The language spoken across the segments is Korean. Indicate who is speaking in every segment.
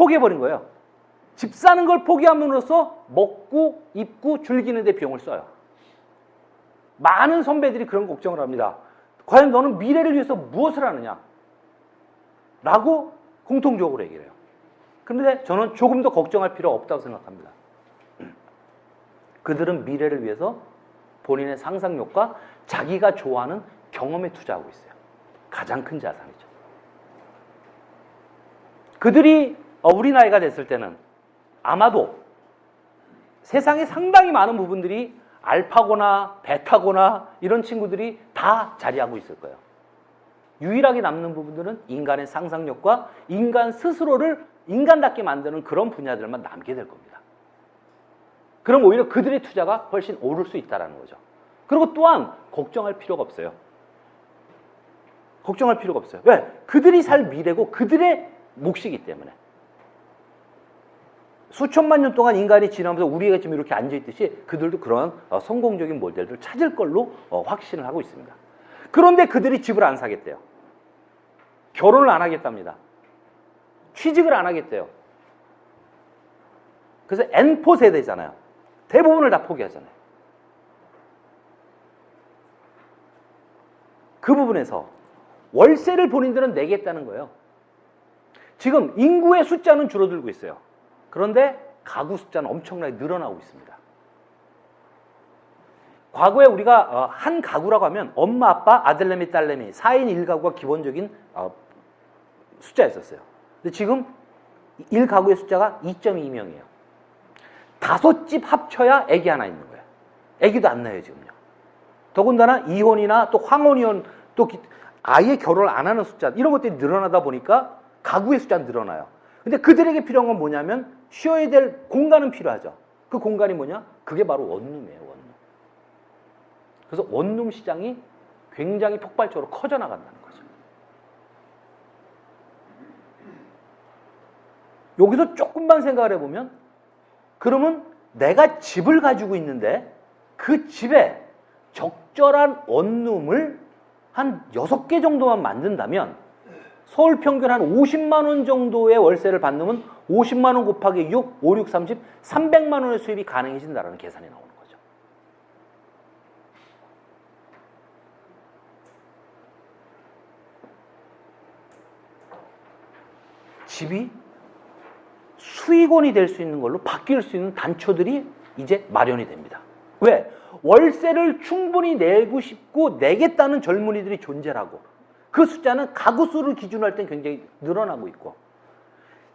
Speaker 1: 포기해버린 거예요. 집 사는 걸 포기함으로써 먹고 입고 즐기는 데 비용을 써요. 많은 선배들이 그런 걱정을 합니다. 과연 너는 미래를 위해서 무엇을 하느냐? 라고 공통적으로 얘기를 해요. 그런데 저는 조금 더 걱정할 필요 없다고 생각합니다. 그들은 미래를 위해서 본인의 상상력과 자기가 좋아하는 경험에 투자하고 있어요. 가장 큰 자산이죠. 그들이 우리 나이가 됐을 때는 아마도 세상에 상당히 많은 부분들이 알파고나 베타고나 이런 친구들이 다 자리하고 있을 거예요. 유일하게 남는 부분들은 인간의 상상력과 인간 스스로를 인간답게 만드는 그런 분야들만 남게 될 겁니다. 그럼 오히려 그들의 투자가 훨씬 오를 수 있다는 거죠. 그리고 또한 걱정할 필요가 없어요. 걱정할 필요가 없어요. 왜? 그들이 살 미래고 그들의 몫이기 때문에. 수천만 년 동안 인간이 지나면서 우리가 지금 이렇게 앉아있듯이 그들도 그런 성공적인 모델들을 찾을 걸로 확신을 하고 있습니다. 그런데 그들이 집을 안 사겠대요. 결혼을 안 하겠답니다. 취직을 안 하겠대요. 그래서 N포 세대잖아요. 대부분을 다 포기하잖아요. 그 부분에서 월세를 본인들은 내겠다는 거예요. 지금 인구의 숫자는 줄어들고 있어요. 그런데 가구 숫자는 엄청나게 늘어나고 있습니다. 과거에 우리가 한 가구라고 하면 엄마, 아빠, 아들내미, 딸내미 4인 1가구가 기본적인 숫자였었어요. 근데 지금 1가구의 숫자가 2.2명이에요. 5집 합쳐야 애기 하나 있는 거예요. 애기도 안 나요, 지금요. 더군다나 이혼이나 또 황혼이혼 또 아예 결혼을 안 하는 숫자 이런 것들이 늘어나다 보니까 가구의 숫자는 늘어나요. 근데 그들에게 필요한 건 뭐냐면 쉬어야 될 공간은 필요하죠. 그 공간이 뭐냐? 그게 바로 원룸이에요, 원룸. 그래서 원룸 시장이 굉장히 폭발적으로 커져나간다는 거죠. 여기서 조금만 생각을 해보면 그러면 내가 집을 가지고 있는데 그 집에 적절한 원룸을 한 6개 정도만 만든다면 서울 평균 한 50만 원 정도의 월세를 받으면 50만 원 곱하기 6, 5, 6, 30, 300만 원의 수입이 가능해진다는 계산이 나오는 거죠. 집이 수익원이 될 수 있는 걸로 바뀔 수 있는 단초들이 이제 마련이 됩니다. 왜? 월세를 충분히 내고 싶고 내겠다는 젊은이들이 존재하고 그 숫자는 가구 수를 기준으로 할 땐 굉장히 늘어나고 있고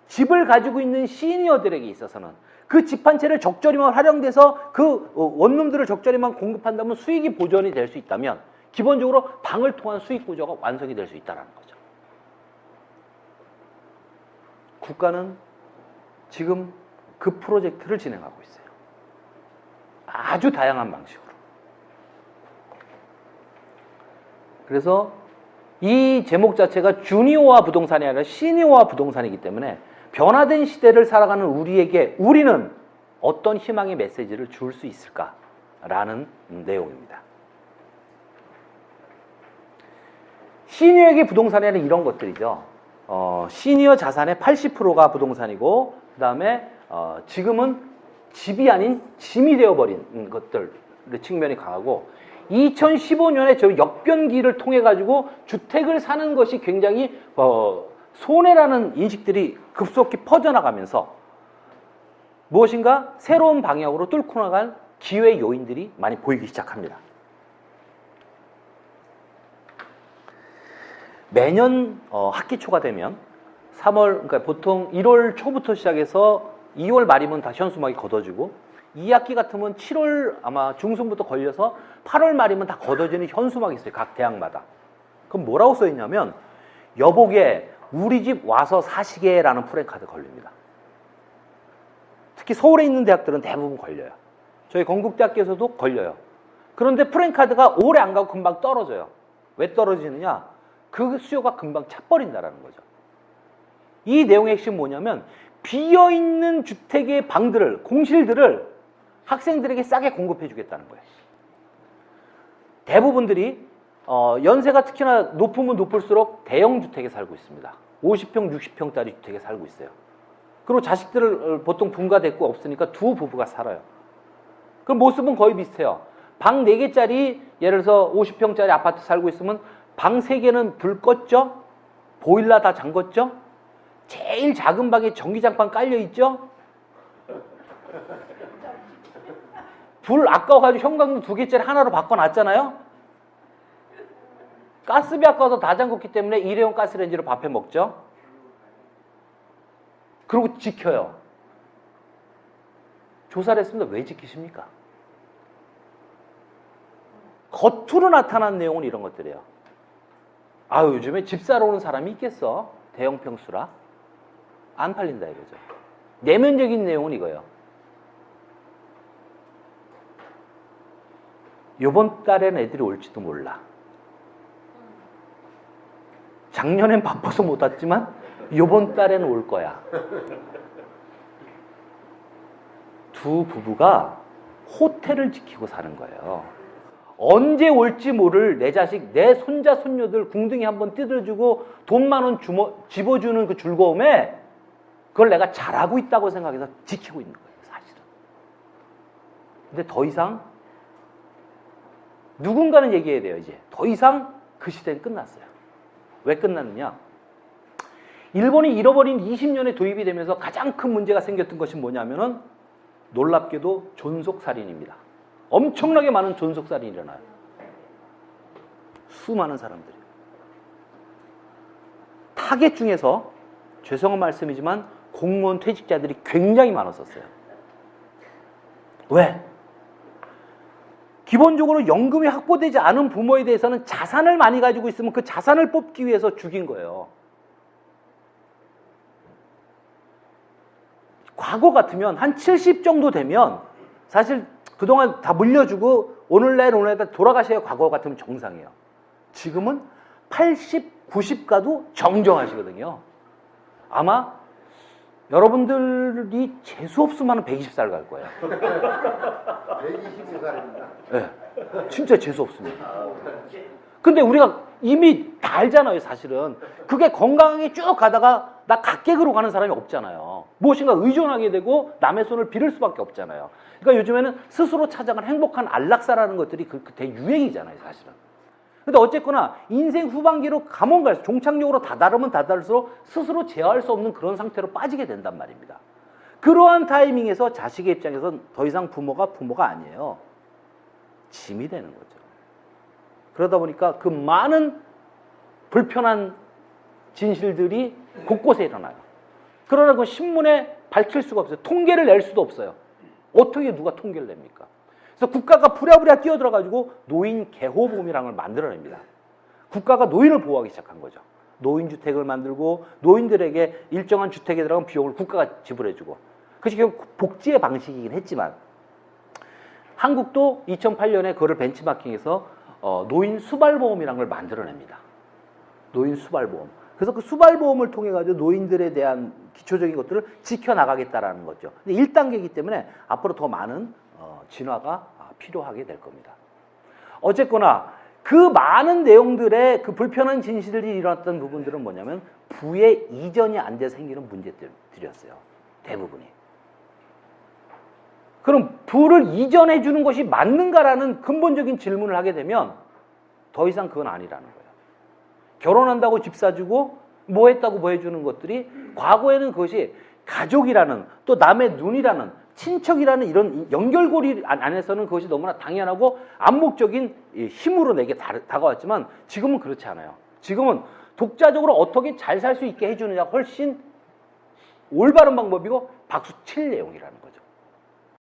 Speaker 1: 집을 가지고 있는 시니어들에게 있어서는 그 집 한 채를 적절히만 활용돼서 그 원룸들을 적절히만 공급한다면 수익이 보전이 될 수 있다면 기본적으로 방을 통한 수익 구조가 완성이 될 수 있다는 거죠. 국가는 지금 그 프로젝트를 진행하고 있어요. 아주 다양한 방식으로. 그래서 이 제목 자체가 주니어화 부동산이 아니라 시니어화 부동산이기 때문에 변화된 시대를 살아가는 우리에게 우리는 어떤 희망의 메시지를 줄 수 있을까라는 내용입니다. 시니어에게 부동산이 아니라 이런 것들이죠. 시니어 자산의 80%가 부동산이고 그 다음에 지금은 집이 아닌 짐이 되어버린 것들 측면이 강하고 2015년에 저 역변기를 통해 가지고 주택을 사는 것이 굉장히 손해라는 인식들이 급속히 퍼져나가면서 무엇인가 새로운 방향으로 뚫고 나갈 기회 요인들이 많이 보이기 시작합니다. 매년 학기 초가 되면 3월, 그러니까 보통 1월 초부터 시작해서 2월 말이면 다 현수막이 걷어지고 2학기 같으면 7월 아마 중순부터 걸려서 8월 말이면 다 걷어지는 현수막이 있어요. 각 대학마다. 그럼 뭐라고 써있냐면 여보게 우리 집 와서 사시게라는 프랜카드 걸립니다. 특히 서울에 있는 대학들은 대부분 걸려요. 저희 건국대학교에서도 걸려요. 그런데 프랜카드가 오래 안 가고 금방 떨어져요. 왜 떨어지느냐? 그 수요가 금방 차버린다는 거죠. 이 내용의 핵심은 뭐냐면 비어있는 주택의 방들을, 공실들을 학생들에게 싸게 공급해 주겠다는 거예요. 대부분들이 연세가 특히나 높으면 높을수록 대형 주택에 살고 있습니다. 50평, 60평짜리 주택에 살고 있어요. 그리고 자식들을 보통 분가 됐고 없으니까 두 부부가 살아요. 그럼 모습은 거의 비슷해요. 방 4개짜리 예를 들어서 50평짜리 아파트 살고 있으면 방 3개는 불 껐죠? 보일러 다 잠궜죠? 제일 작은 방에 전기장판 깔려있죠? 불 아까워가지고 형광등 2개짜리 하나로 바꿔놨잖아요? 가스비 아까워서 다 잠궜기 때문에 일회용 가스레인지로 밥해 먹죠? 그리고 지켜요. 조사를 했습니다. 왜 지키십니까? 겉으로 나타난 내용은 이런 것들이에요. 아유, 요즘에 집 사러 오는 사람이 있겠어? 대형 평수라. 안 팔린다 이거죠. 내면적인 내용은 이거예요. 요번 달엔 애들이 올지도 몰라. 작년엔 바빠서 못 왔지만 요번 달엔 올 거야. 두 부부가 호텔을 지키고 사는 거예요. 언제 올지 모를 내 자식, 내 손자, 손녀들 궁둥이 한번 뜯어주고 돈 많은 집어주는 그 즐거움에 그걸 내가 잘하고 있다고 생각해서 지키고 있는 거예요, 사실은. 근데 더 이상 누군가는 얘기해야 돼요, 이제. 더 이상 그 시대는 끝났어요. 왜 끝났느냐? 일본이 잃어버린 20년에 도입이 되면서 가장 큰 문제가 생겼던 것이 뭐냐면은 놀랍게도 존속살인입니다. 엄청나게 많은 존속살인이 일어나요. 수많은 사람들이. 타겟 중에서 죄송한 말씀이지만 공무원 퇴직자들이 굉장히 많았었어요. 왜? 기본적으로 연금이 확보되지 않은 부모에 대해서는 자산을 많이 가지고 있으면 그 자산을 뽑기 위해서 죽인 거예요. 과거 같으면 한 70 정도 되면 사실 그동안 다 물려주고 오늘날 돌아가셔야 과거 같으면 정상이에요. 지금은 80, 90 가도 정정하시거든요. 아마 여러분들이 재수없으면 120살 갈 거예요.
Speaker 2: 125살입니다.
Speaker 1: 네, 진짜 재수없습니다. 근데 우리가 이미 다 알잖아요, 사실은. 그게 건강하게 쭉 가다가 나 각객으로 가는 사람이 없잖아요. 무엇인가 의존하게 되고 남의 손을 빌을 수밖에 없잖아요. 그러니까 요즘에는 스스로 찾아간 행복한 안락사라는 것들이 그 대유행이잖아요, 사실은. 근데 어쨌거나 인생 후반기로 가면 갈수록 종착역으로 다다르면 다다를수록 스스로 제어할 수 없는 그런 상태로 빠지게 된단 말입니다. 그러한 타이밍에서 자식의 입장에서는 더 이상 부모가 아니에요. 짐이 되는 거죠. 그러다 보니까 그 많은 불편한 진실들이 곳곳에 일어나요. 그러나 그 신문에 밝힐 수가 없어요. 통계를 낼 수도 없어요. 어떻게 누가 통계를 냅니까? 그래서 국가가 부랴부랴 뛰어들어가지고 노인 개호보험이라는 걸 만들어냅니다. 국가가 노인을 보호하기 시작한 거죠. 노인주택을 만들고 노인들에게 일정한 주택에 들어간 비용을 국가가 지불해주고, 그것이 결국 복지의 방식이긴 했지만 한국도 2008년에 그거를 벤치마킹해서 노인 수발보험이라는 걸 만들어냅니다. 노인 수발보험. 그래서 그 수발보험을 통해 가지고 노인들에 대한 기초적인 것들을 지켜나가겠다라는 거죠. 근데 1단계이기 때문에 앞으로 더 많은 진화가 필요하게 될 겁니다. 어쨌거나 그 많은 내용들의 그 불편한 진실들이 일어났던 부분들은 뭐냐면 부의 이전이 안 돼 생기는 문제들이었어요. 대부분이. 그럼 부를 이전해 주는 것이 맞는가라는 근본적인 질문을 하게 되면 더 이상 그건 아니라는 거예요. 결혼한다고 집 사주고 뭐 했다고 뭐 해주는 것들이 과거에는 그것이 가족이라는 또 남의 눈이라는 친척이라는 이런 연결고리 안에서는 그것이 너무나 당연하고 암묵적인 힘으로 내게 다가왔지만 지금은 그렇지 않아요. 지금은 독자적으로 어떻게 잘 살 수 있게 해주느냐가 훨씬 올바른 방법이고 박수 칠 내용이라는 거죠.